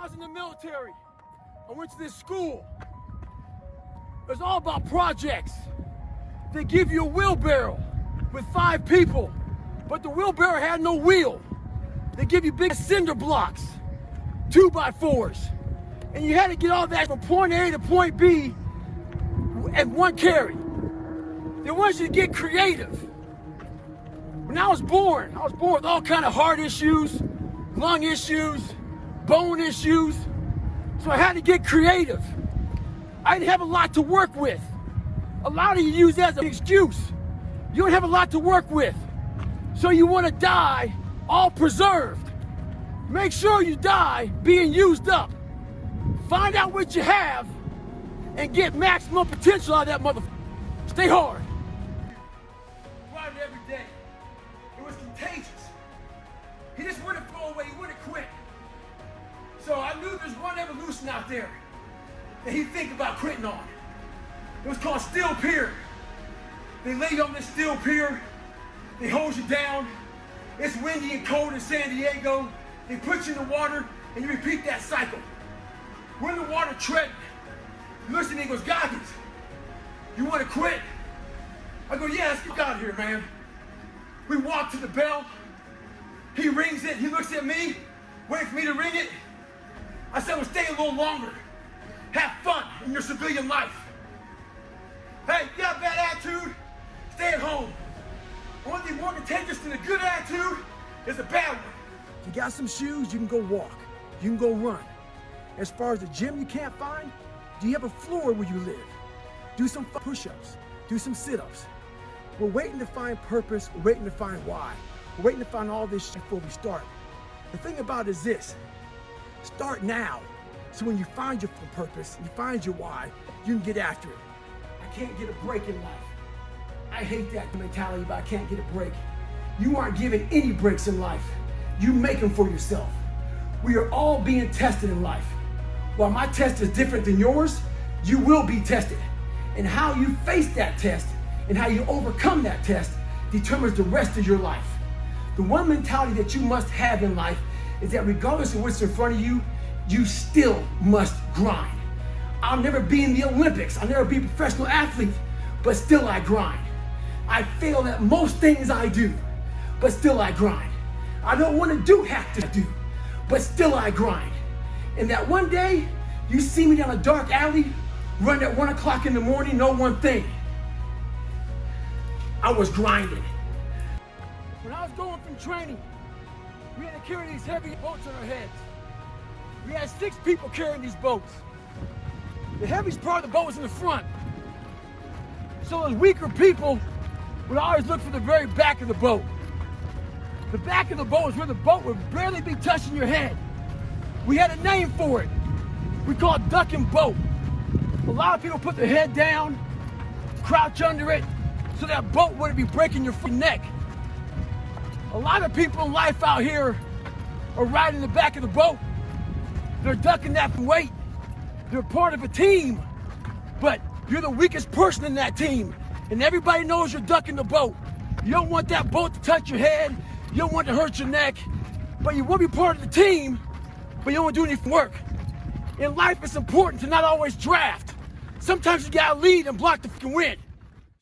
I was in the military, I went to this school. It was all about projects. They give you a wheelbarrow with 5 people, but the wheelbarrow had no wheel. They give you big cinder blocks, 2x4s, and you had to get all that from point A to point B at one carry. They want you to get creative. When I was born with all kind of heart issues, lung issues, bone issues, so I had to get creative. I didn't have a lot to work with. A lot of you use that as an excuse. You don't have a lot to work with, so you want to die all preserved. Make sure you die being used up. Find out what you have and get maximum potential out of that motherfucker. Stay hard. Grinding every day. It was contagious. He just wouldn't throw away, he wouldn't quit. So I knew there's one evolution out there that he'd think about quitting on. It was called steel pier. They lay you on this steel pier, they hold you down. It's windy and cold in San Diego. They put you in the water and you repeat that cycle. We're in the water treading. He looks at me and goes, Goggins, you want to quit? I go, yeah, let's get out of here, man. We walk to the bell. He rings it. He looks at me, wait for me to ring it. I said, well, stay a little longer. Have fun in your civilian life. Hey, you got a bad attitude? Stay at home. One thing more contagious than a good attitude is a bad one. You got some shoes, you can go walk. You can go run. As far as the gym you can't find, do you have a floor where you live? Do some push-ups. Do some sit-ups. We're waiting to find purpose. We're waiting to find why. We're waiting to find all this shit before we start. The thing about it is this. Start now. So when you find your purpose, you find your why, you can get after it. I can't get a break in life. I hate that mentality, but I can't get a break. You aren't given any breaks in life. You make them for yourself. We are all being tested in life. While my test is different than yours, you will be tested. And how you face that test and how you overcome that test determines the rest of your life. The one mentality that you must have in life is that regardless of what's in front of you, you still must grind. I'll never be in the Olympics. I'll never be a professional athlete, but still I grind. I fail at most things I do, but still I grind. I don't want to have to do, but still I grind. And that one day, you see me down a dark alley, run at 1 o'clock in the morning, know one thing. I was grinding. When I was going from training, we had to carry these heavy boats on our heads. We had 6 people carrying these boats. The heaviest part of the boat was in the front. So those weaker people would always look for the very back of the boat. The back of the boat is where the boat would barely be touching your head. We had a name for it. We call it duck and boat. A lot of people put their head down, crouch under it, so that boat wouldn't be breaking your neck. A lot of people in life out here are riding the back of the boat. They're ducking that weight. They're part of a team, but you're the weakest person in that team, and everybody knows you're ducking the boat. You don't want that boat to touch your head. You don't want to hurt your neck, but you want to be part of the team, but you don't want to do any work. In life, it's important to not always draft. Sometimes you gotta lead and block the win.